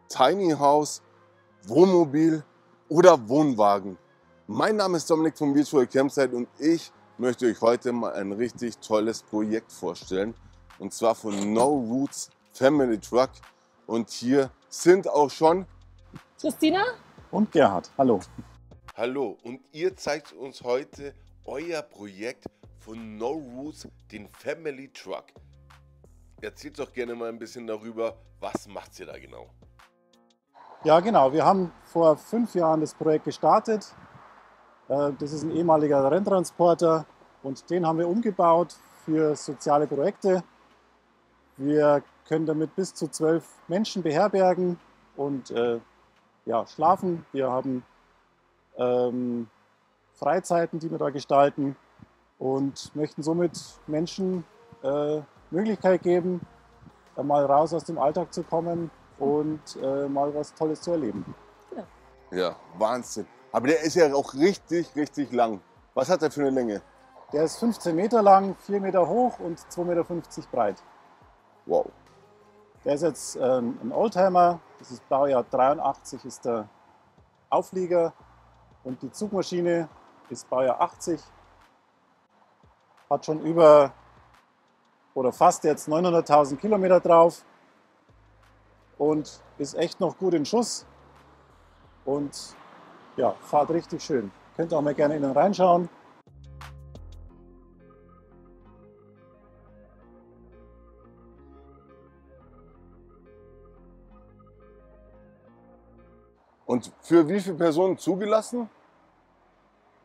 Tiny House, Wohnmobil oder Wohnwagen. Mein Name ist Dominik von Virtual Campsite und ich möchte euch heute mal ein richtig tolles Projekt vorstellen. Und zwar von No Roots Family Truck. Und hier sind auch schon Christina und Gerhard. Hallo. Hallo, und ihr zeigt uns heute euer Projekt von No Roots, den Family Truck. Erzählt doch gerne mal ein bisschen darüber, was macht ihr da genau? Ja, genau. Wir haben vor 5 Jahren das Projekt gestartet. Das ist ein ehemaliger Renntransporter und den haben wir umgebaut für soziale Projekte. Wir können damit bis zu 12 Menschen beherbergen und schlafen. Wir haben Freizeiten, die wir da gestalten und möchten somit Menschen Möglichkeit geben, mal raus aus dem Alltag zu kommen und mal was Tolles zu erleben. Ja, Wahnsinn. Aber der ist ja auch richtig, richtig lang. Was hat der für eine Länge? Der ist 15 Meter lang, 4 Meter hoch und 2,50 Meter breit. Wow. Der ist jetzt ein Oldtimer. Das ist Baujahr 83 ist der Auflieger und die Zugmaschine ist Baujahr 80. Hat schon über oder fast jetzt 900.000 Kilometer drauf und ist echt noch gut in Schuss und ja, fahrt richtig schön. Könnt auch mal gerne innen reinschauen. Und für wie viele Personen zugelassen?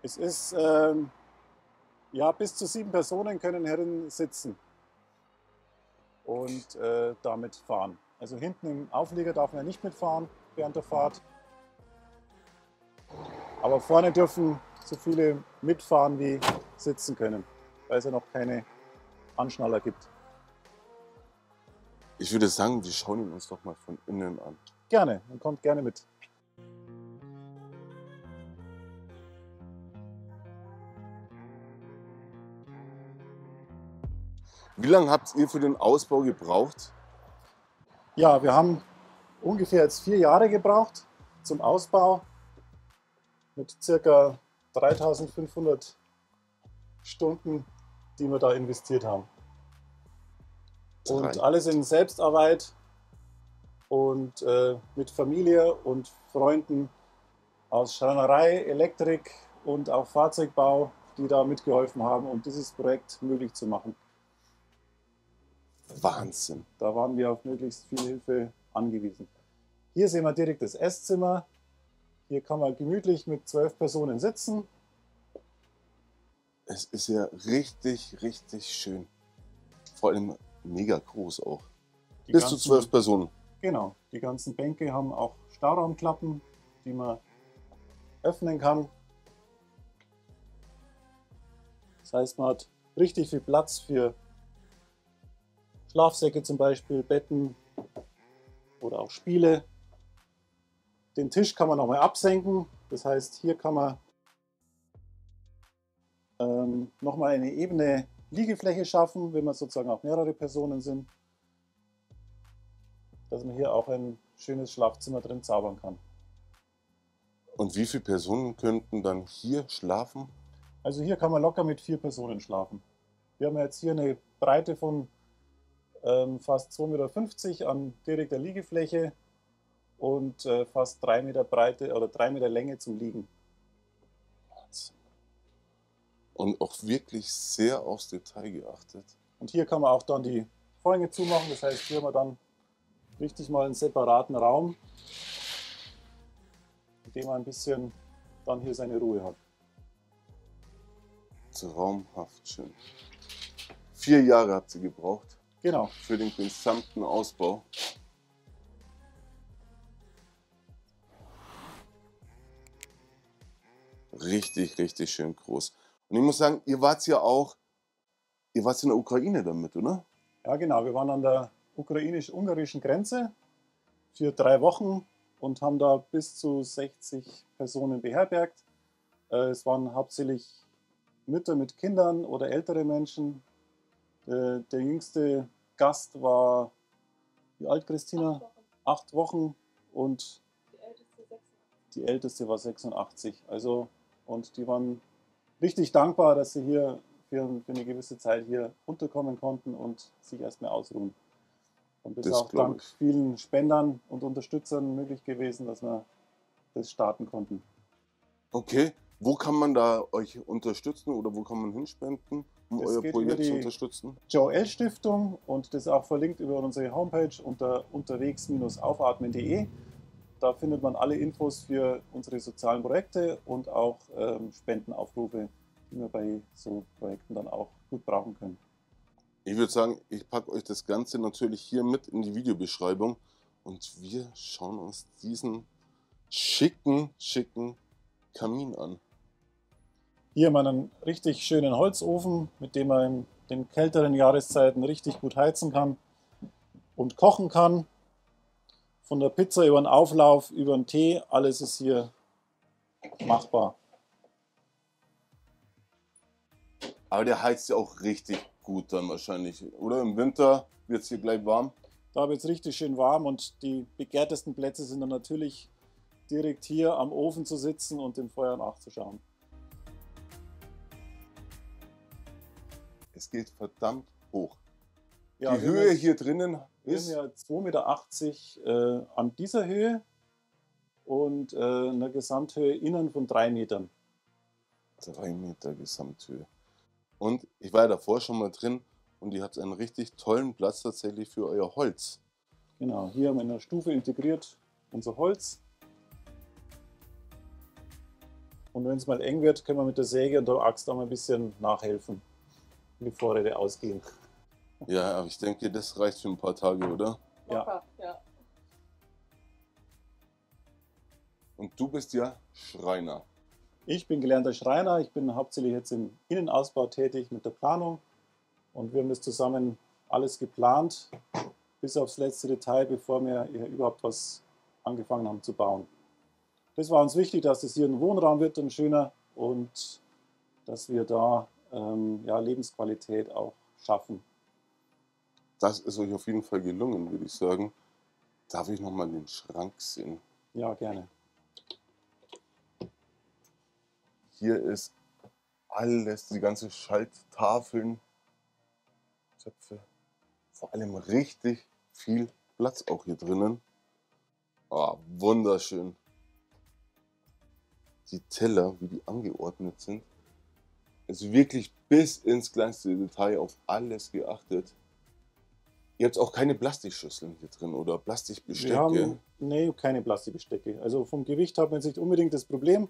Es ist ja, bis zu 7 Personen können herin sitzen und damit fahren. Also hinten im Auflieger darf man nicht mitfahren während der Fahrt. Aber vorne dürfen so viele mitfahren, wie sitzen können, weil es ja noch keine Anschnaller gibt. Ich würde sagen, wir schauen ihn uns doch mal von innen an. Gerne, man kommt gerne mit. Wie lange habt ihr für den Ausbau gebraucht? Ja, wir haben ungefähr jetzt 4 Jahre gebraucht zum Ausbau mit ca. 3.500 Stunden, die wir da investiert haben. Und alles in Selbstarbeit und mit Familie und Freunden aus Schreinerei, Elektrik und auch Fahrzeugbau, die da mitgeholfen haben, um dieses Projekt möglich zu machen. Wahnsinn. Da waren wir auf möglichst viel Hilfe angewiesen. Hier sehen wir direkt das Esszimmer. Hier kann man gemütlich mit 12 Personen sitzen. Es ist ja richtig, richtig schön. Vor allem mega groß auch. Bis zu 12 Personen. Genau. Die ganzen Bänke haben auch Stauraumklappen, die man öffnen kann. Das heißt, man hat richtig viel Platz für Schlafsäcke zum Beispiel, Betten oder auch Spiele. Den Tisch kann man nochmal absenken. Das heißt, hier kann man nochmal eine ebene Liegefläche schaffen, wenn man sozusagen auch mehrere Personen sind, dass man hier auch ein schönes Schlafzimmer drin zaubern kann. Und wie viele Personen könnten dann hier schlafen? Also hier kann man locker mit 4 Personen schlafen. Wir haben jetzt hier eine Breite von fast 2,50 Meter an direkter Liegefläche und fast 3 Meter Breite oder 3 Meter Länge zum Liegen. Und auch wirklich sehr aufs Detail geachtet. Und hier kann man auch dann die Vorhänge zumachen. Das heißt, hier haben wir dann richtig mal einen separaten Raum, in dem man ein bisschen dann hier seine Ruhe hat. Traumhaft schön. 4 Jahre habt ihr gebraucht. Genau. Für den gesamten Ausbau. Richtig, richtig schön groß. Und ich muss sagen, ihr wart in der Ukraine damit, oder? Ja, genau. Wir waren an der ukrainisch-ungarischen Grenze für 3 Wochen und haben da bis zu 60 Personen beherbergt. Es waren hauptsächlich Mütter mit Kindern oder ältere Menschen. Der jüngste Gast war, wie alt, Christina? 8 Wochen und die älteste war 86. Also, und die waren richtig dankbar, dass sie hier für eine gewisse Zeit hier unterkommen konnten und sich erstmal ausruhen. Und das ist Das auch glaube dank ich. vielen Spendern und Unterstützern möglich gewesen, dass wir das starten konnten. Okay, wo kann man da euch unterstützen oder wo kann man hinspenden, um Das euer geht über Projekt zu die unterstützen? Joel Stiftung und das ist auch verlinkt über unsere Homepage unter unterwegs-aufatmen.de. Da findet man alle Infos für unsere sozialen Projekte und auch Spendenaufrufe, die wir bei so Projekten dann auch gut brauchen können. Ich würde sagen, ich packe euch das Ganze natürlich hier mit in die Videobeschreibung und wir schauen uns diesen schicken Kamin an. Hier haben wir einen richtig schönen Holzofen, mit dem man in den kälteren Jahreszeiten richtig gut heizen kann und kochen kann. Von der Pizza über den Auflauf, über den Tee, alles ist hier machbar. Aber der heizt ja auch richtig gut dann wahrscheinlich, oder? Im Winter wird es hier gleich warm. Da wird es richtig schön warm und die begehrtesten Plätze sind dann natürlich direkt hier am Ofen zu sitzen und dem Feuer nachzuschauen. Es geht verdammt hoch. Ja, Die wir haben Höhe jetzt- hier drinnen Wir haben ist ja 2,80 Meter an dieser Höhe und eine Gesamthöhe innen von 3 Metern. 3 Meter Gesamthöhe. Und ich war ja davor schon mal drin und ihr habt einen richtig tollen Platz tatsächlich für euer Holz. Genau, hier haben wir in der Stufe integriert unser Holz. Und wenn es mal eng wird, können wir mit der Säge und der Axt auch mal ein bisschen nachhelfen, wenn die Vorräte ausgehen. Ja, aber ich denke, das reicht für ein paar Tage, oder? Ja. Locker, ja. Und du bist ja Schreiner. Ich bin gelernter Schreiner, ich bin hauptsächlich jetzt im Innenausbau tätig mit der Planung und wir haben das zusammen alles geplant, bis aufs letzte Detail, bevor wir hier überhaupt was angefangen haben zu bauen. Das war uns wichtig, dass es hier ein Wohnraum wird, ein schöner, und dass wir da ja, Lebensqualität auch schaffen. Das ist euch auf jeden Fall gelungen, würde ich sagen. Darf ich nochmal den Schrank sehen? Ja, gerne. Hier ist alles, die ganze Schalttafeln, Töpfe. Vor allem richtig viel Platz auch hier drinnen. Oh, wunderschön. Die Teller, wie die angeordnet sind. Also wirklich bis ins kleinste Detail auf alles geachtet. Ihr habt auch keine Plastikschüsseln hier drin oder Plastikbestecke. Wir haben keine Plastikbestecke. Also vom Gewicht hat man jetzt nicht unbedingt das Problem.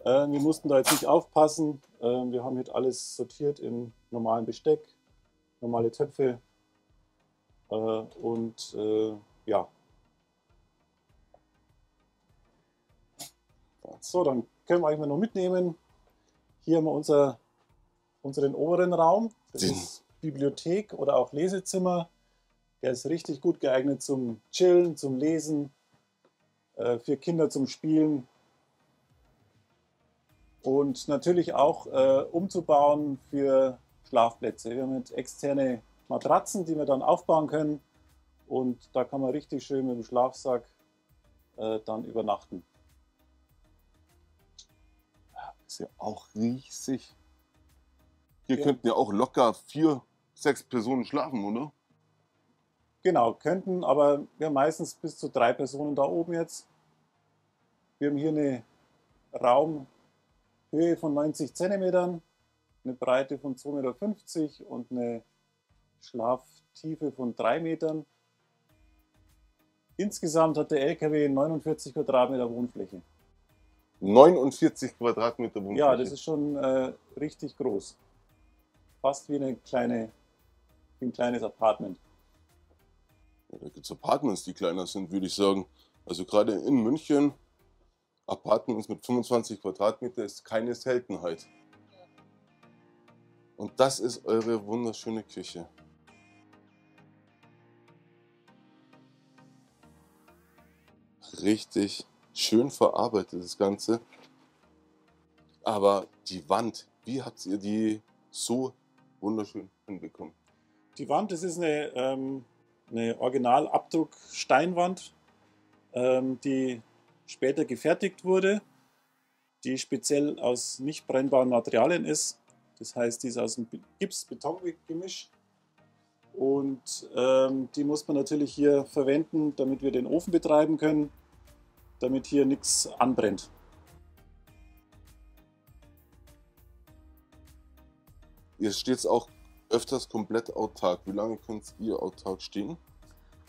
Wir mussten da jetzt nicht aufpassen. Wir haben jetzt alles sortiert in normalen Besteck, normale Töpfe und ja. So, dann können wir euch mal noch mitnehmen. Hier haben wir unseren oberen Raum. Das ist Bibliothek oder auch Lesezimmer. Der ist richtig gut geeignet zum Chillen, zum Lesen, für Kinder zum Spielen. Und natürlich auch umzubauen für Schlafplätze. Wir haben jetzt externe Matratzen, die wir dann aufbauen können. Und da kann man richtig schön mit dem Schlafsack dann übernachten. Ist ja auch riesig. Hier Ja. könnten ja auch locker 4, 6 Personen schlafen, oder? Genau, könnten, aber wir haben meistens bis zu 3 Personen da oben jetzt. Wir haben hier eine Raumhöhe von 90 cm, eine Breite von 2,50 Meter und eine Schlaftiefe von 3 Metern. Insgesamt hat der LKW 49 Quadratmeter Wohnfläche. 49 Quadratmeter Wohnfläche. Ja, das ist schon richtig groß. Fast wie ein kleines Apartment. Ja, da gibt es Apartments, die kleiner sind, würde ich sagen. Also gerade in München, Apartments mit 25 Quadratmeter ist keine Seltenheit. Und das ist eure wunderschöne Küche. Richtig schön verarbeitet das Ganze. Aber die Wand, wie habt ihr die so wunderschön hinbekommen? Die Wand, das ist eine Originalabdruck-Steinwand. die später gefertigt wurde, die speziell aus nicht brennbaren Materialien ist. Das heißt, die ist aus einem Gips-Beton-Gemisch. Und die muss man natürlich hier verwenden, damit wir den Ofen betreiben können, damit hier nichts anbrennt. Ihr steht auch öfters komplett autark. Wie lange könnt ihr autark stehen?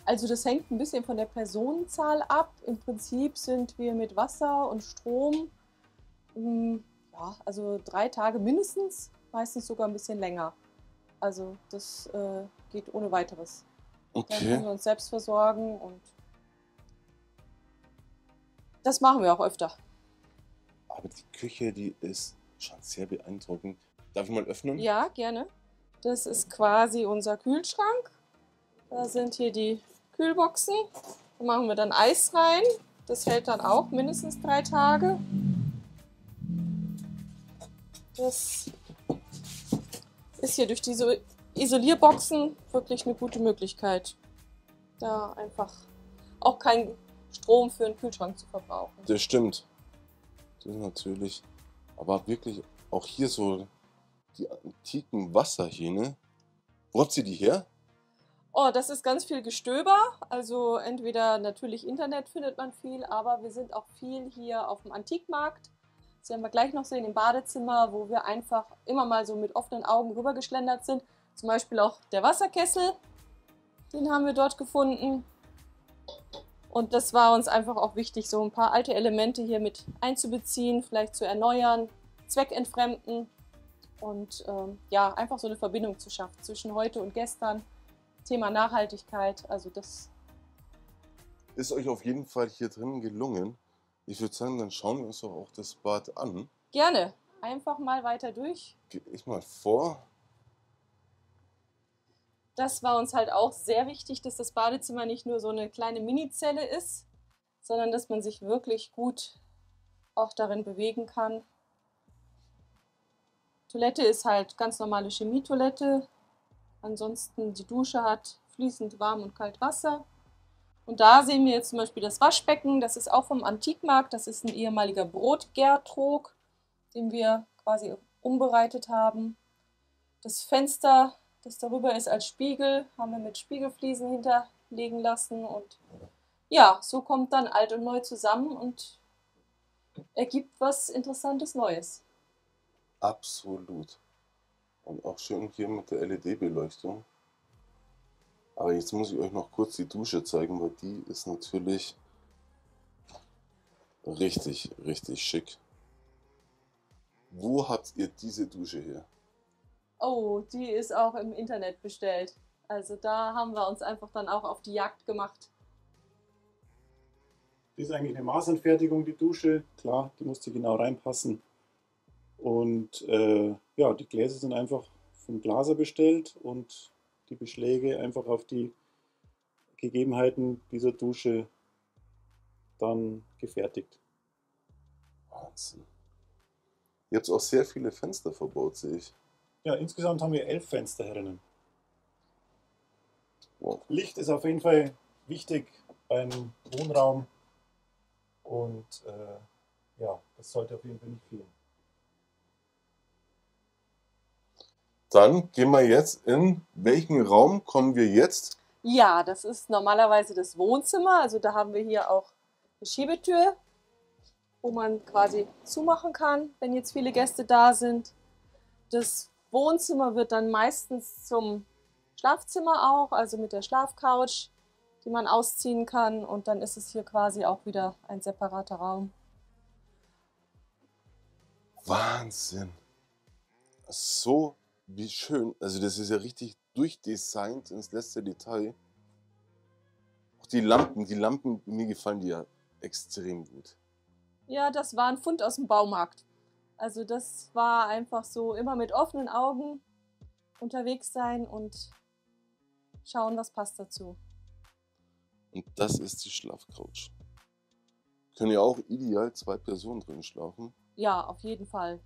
Also das hängt ein bisschen von der Personenzahl ab. Im Prinzip sind wir mit Wasser und Strom, ja, also 3 Tage mindestens, meistens sogar ein bisschen länger. Also das geht ohne weiteres. Dann können Okay. wir uns selbst versorgen und das machen wir auch öfter. Aber die Küche, die ist schon sehr beeindruckend. Darf ich mal öffnen? Ja, gerne. Das ist quasi unser Kühlschrank. Da sind hier die Kühlboxen. Da machen wir dann Eis rein. Das hält dann auch mindestens 3 Tage. Das ist hier durch diese Isolierboxen wirklich eine gute Möglichkeit, da einfach auch keinen Strom für einen Kühlschrank zu verbrauchen. Das stimmt. Das ist natürlich. Aber wirklich auch hier so die antiken Wasserhähne. Wo habt ihr die her? Oh, das ist ganz viel Gestöber. Also entweder natürlich Internet findet man viel, aber wir sind auch viel hier auf dem Antikmarkt. Das werden wir gleich noch sehen im Badezimmer, wo wir einfach immer mal so mit offenen Augen rübergeschlendert sind. Zum Beispiel auch der Wasserkessel, den haben wir dort gefunden. Und das war uns einfach auch wichtig, so ein paar alte Elemente hier mit einzubeziehen, vielleicht zu erneuern, zweckentfremden und ja, einfach so eine Verbindung zu schaffen zwischen heute und gestern. Thema Nachhaltigkeit, also das. Ist euch auf jeden Fall hier drin gelungen. Ich würde sagen, dann schauen wir uns doch auch das Bad an. Gerne, einfach mal weiter durch. Gehe ich mal vor. Das war uns halt auch sehr wichtig, dass das Badezimmer nicht nur so eine kleine Minizelle ist, sondern dass man sich wirklich gut auch darin bewegen kann. Toilette ist halt ganz normale Chemietoilette. Ansonsten die Dusche hat fließend warm und kalt Wasser. Und da sehen wir jetzt zum Beispiel das Waschbecken. Das ist auch vom Antikmarkt. Das ist ein ehemaliger Brotgärtrog, den wir quasi umbereitet haben. Das Fenster, das darüber ist als Spiegel, haben wir mit Spiegelfliesen hinterlegen lassen. Und ja, so kommt dann alt und neu zusammen und ergibt was Interessantes Neues. Absolut. Und auch schön hier mit der LED-Beleuchtung. Aber jetzt muss ich euch noch kurz die Dusche zeigen, weil die ist natürlich richtig, richtig schick. Wo habt ihr diese Dusche her? Oh, die ist auch im Internet bestellt. Also da haben wir uns einfach dann auch auf die Jagd gemacht. Die ist eigentlich eine Maßanfertigung, die Dusche. Klar, die musste genau reinpassen. Und ja, die Gläser sind einfach vom Glaser bestellt und die Beschläge einfach auf die Gegebenheiten dieser Dusche dann gefertigt. Wahnsinn. Ihr habt auch sehr viele Fenster verbaut, sehe ich. Ja, insgesamt haben wir 11 Fenster herinnen. Wow. Licht ist auf jeden Fall wichtig beim Wohnraum und ja, das sollte auf jeden Fall nicht fehlen. Dann gehen wir jetzt in welchen Raum kommen wir jetzt? Ja, das ist normalerweise das Wohnzimmer. Also da haben wir hier auch eine Schiebetür, wo man quasi zumachen kann, wenn jetzt viele Gäste da sind. Das Wohnzimmer wird dann meistens zum Schlafzimmer auch, also mit der Schlafcouch, die man ausziehen kann. Und dann ist es hier quasi auch wieder ein separater Raum. Wahnsinn. So wie schön. Also das ist ja richtig durchdesignt ins letzte Detail. Auch die Lampen, mir gefallen die ja extrem gut. Ja, das war ein Fund aus dem Baumarkt. Also das war einfach so immer mit offenen Augen unterwegs sein und schauen, was passt dazu. Und das ist die Schlafcouch. Können ja auch ideal 2 Personen drin schlafen. Ja, auf jeden Fall.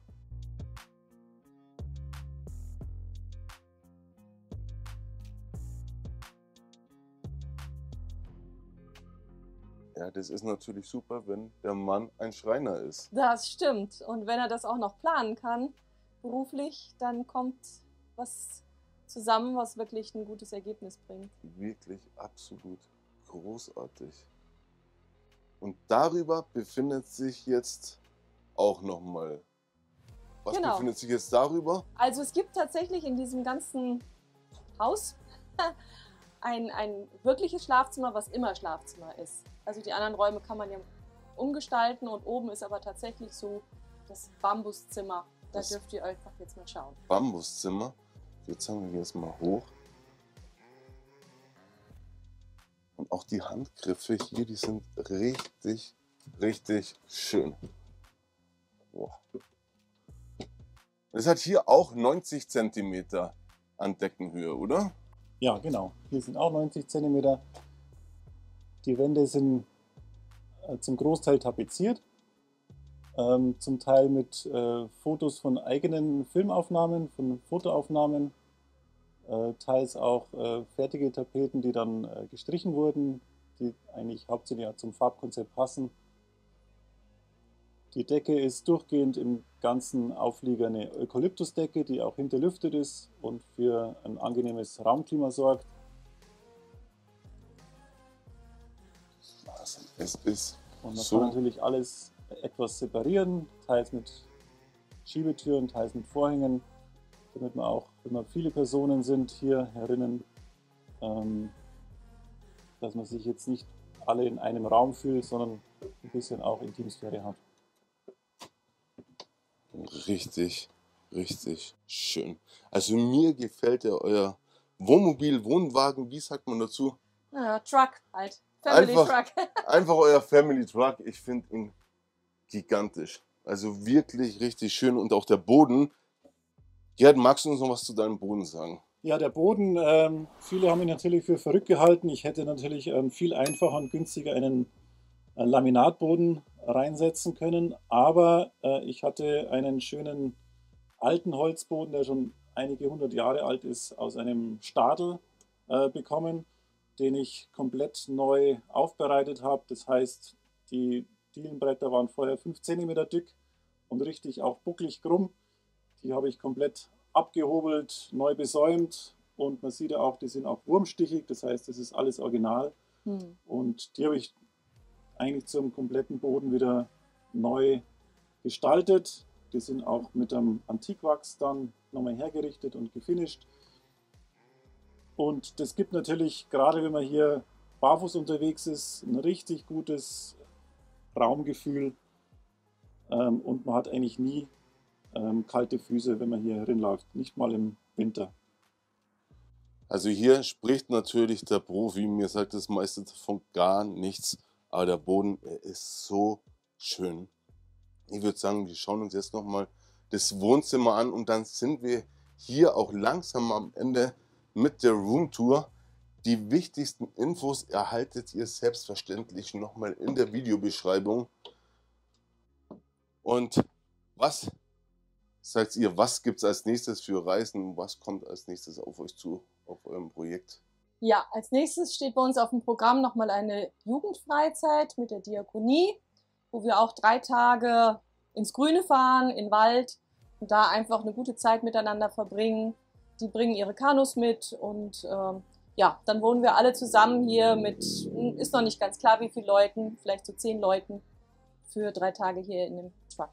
Ja, das ist natürlich super, wenn der Mann ein Schreiner ist. Das stimmt. Und wenn er das auch noch planen kann, beruflich, dann kommt was zusammen, was wirklich ein gutes Ergebnis bringt. Wirklich absolut großartig. Und darüber befindet sich jetzt auch nochmal. Was Genau. befindet sich jetzt darüber? Also es gibt tatsächlich in diesem ganzen Haus ein wirkliches Schlafzimmer, was immer Schlafzimmer ist. Also die anderen Räume kann man ja umgestalten und oben ist aber tatsächlich so das Bambuszimmer. Da Das dürft ihr einfach jetzt mal schauen. Bambuszimmer. Jetzt haben wir jetzt mal hoch. Und auch die Handgriffe hier, die sind richtig, richtig schön. Wow. Es hat hier auch 90 cm an Deckenhöhe, oder? Ja, genau. Hier sind auch 90 cm. Die Wände sind zum Großteil tapeziert. Zum Teil mit Fotos von eigenen Filmaufnahmen, von Fotoaufnahmen. Teils auch fertige Tapeten, die dann gestrichen wurden, die eigentlich hauptsächlich zum Farbkonzept passen. Die Decke ist durchgehend im ganzen Auflieger eine Eukalyptusdecke, die auch hinterlüftet ist und für ein angenehmes Raumklima sorgt. Also es ist Und man so kann natürlich alles etwas separieren, teils mit Schiebetüren, teils mit Vorhängen, damit man auch, wenn man viele Personen sind hier herinnen, dass man sich jetzt nicht alle in einem Raum fühlt, sondern ein bisschen auch Intimsphäre hat. richtig, richtig schön. Also mir gefällt ja euer Wohnmobil, Wohnwagen, wie sagt man dazu? Ja, Truck halt. Family Truck. Einfach euer Family Truck. Ich finde ihn gigantisch. Also wirklich richtig schön. Und auch der Boden. Gerd, magst du uns noch was zu deinem Boden sagen? Ja, der Boden, viele haben ihn natürlich für verrückt gehalten. Ich hätte natürlich viel einfacher und günstiger einen Laminatboden reinsetzen können, aber ich hatte einen schönen alten Holzboden, der schon einige hundert Jahre alt ist, aus einem Stadel bekommen, den ich komplett neu aufbereitet habe. Das heißt, die Dielenbretter waren vorher 5 cm dick und richtig auch bucklig krumm. Die habe ich komplett abgehobelt, neu besäumt und man sieht ja auch, die sind auch wurmstichig, das heißt, das ist alles original. Und die habe ich eigentlich zum kompletten Boden wieder neu gestaltet. Die sind auch mit einem Antikwachs dann nochmal hergerichtet und gefinisht. Und das gibt natürlich, gerade wenn man hier barfuß unterwegs ist, ein richtig gutes Raumgefühl. Und man hat eigentlich nie kalte Füße, wenn man hier hinläuft, nicht mal im Winter. Also hier spricht natürlich der Profi, mir sagt das meiste davon gar nichts, aber der Boden, er ist so schön. Ich würde sagen, wir schauen uns jetzt nochmal das Wohnzimmer an und dann sind wir hier auch langsam am Ende mit der Roomtour. Die wichtigsten Infos erhaltet ihr selbstverständlich nochmal in der Videobeschreibung. Und was sagt ihr, was gibt es als nächstes für Reisen? Was kommt als nächstes auf euch zu, auf eurem Projekt? Ja, als nächstes steht bei uns auf dem Programm nochmal eine Jugendfreizeit mit der Diakonie, wo wir auch 3 Tage ins Grüne fahren, in den Wald und da einfach eine gute Zeit miteinander verbringen. Die bringen ihre Kanus mit und ja, dann wohnen wir alle zusammen hier mit, ist noch nicht ganz klar wie viele Leuten, vielleicht so 10 Leuten für 3 Tage hier in dem Truck.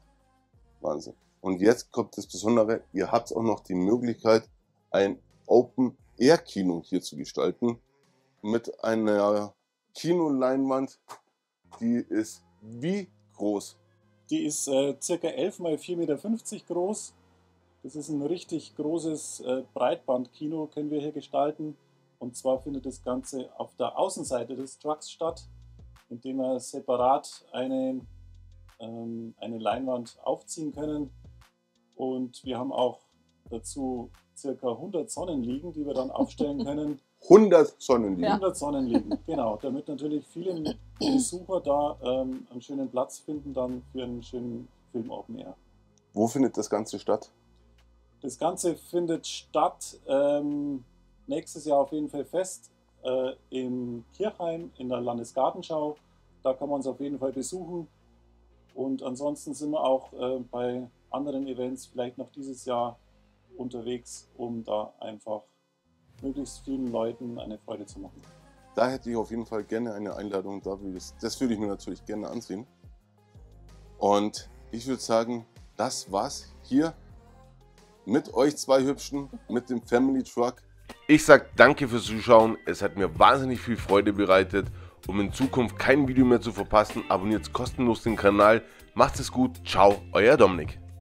Wahnsinn. Und jetzt kommt das Besondere, ihr habt auch noch die Möglichkeit, ein Open-Air-Kino hier zu gestalten mit einer Kinoleinwand, die ist wie groß? Die ist ca. 11 x 4,50 Meter groß. Das ist ein richtig großes Breitbandkino, können wir hier gestalten. Und zwar findet das Ganze auf der Außenseite des Trucks statt, indem wir separat eine Leinwand aufziehen können. Und wir haben auch dazu ca. 100 Sonnenliegen, die wir dann aufstellen können. 100 Sonnenliegen? Ja. 100 Sonnenliegen, genau. Damit natürlich viele Besucher da einen schönen Platz finden dann für einen schönen Film Open Air. Wo findet das Ganze statt? Das Ganze findet statt nächstes Jahr auf jeden Fall fest im Kirchheim in der Landesgartenschau. da kann man uns auf jeden Fall besuchen. Und ansonsten sind wir auch bei anderen Events vielleicht noch dieses Jahr unterwegs, um da einfach möglichst vielen Leuten eine Freude zu machen. Da hätte ich auf jeden Fall gerne eine Einladung da. Das würde ich mir natürlich gerne ansehen. Und ich würde sagen, das war's hier mit euch zwei Hübschen, mit dem Family Truck. Ich sag danke fürs Zuschauen. Es hat mir wahnsinnig viel Freude bereitet. Um in Zukunft kein Video mehr zu verpassen, abonniert kostenlos den Kanal. Macht es gut. Ciao, euer Dominik.